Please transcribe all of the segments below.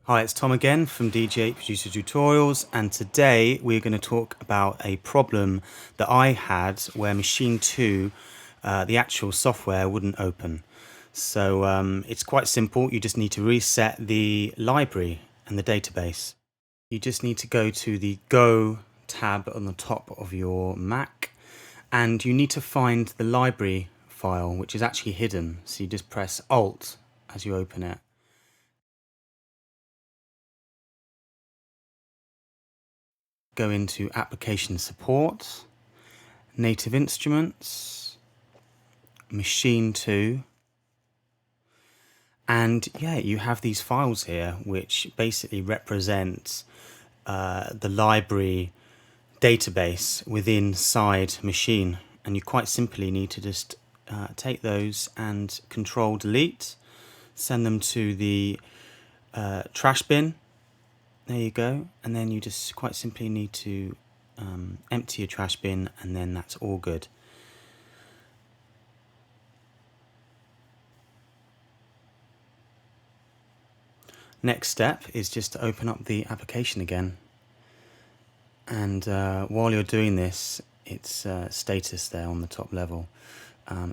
Hi, it's Tom again from DJ Producer Tutorials, and today we're going to talk about a problem that I had where Maschine 2, the actual software, wouldn't open. So it's quite simple. You just need to reset the library and the database. You just need to go to the Go tab on the top of your Mac, and you need to find the library file, which is actually hidden. So you just press Alt as you open it. Go into Application Support, Native Instruments, Maschine 2, and yeah, you have these files here which basically represent the library database within Maschine, and you quite simply need to just take those and Control Delete, send them to the trash bin. There you go, and then you just quite simply need to empty your trash bin, and then that's all good. Next step is just to open up the application again, and while you're doing this, its status there on the top level,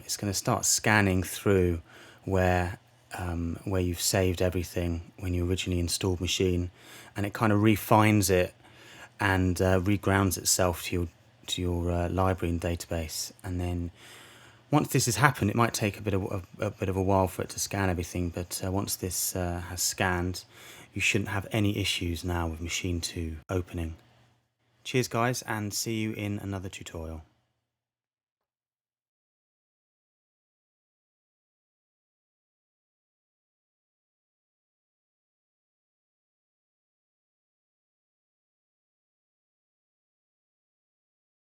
it's going to start scanning through where you've saved everything when you originally installed Maschine, and it kind of refines it and regrounds itself to your library and database. And then once this has happened, it might take a bit of a while for it to scan everything, but once this has scanned, you shouldn't have any issues now with Maschine 2 opening. Cheers guys, and see you in another tutorial.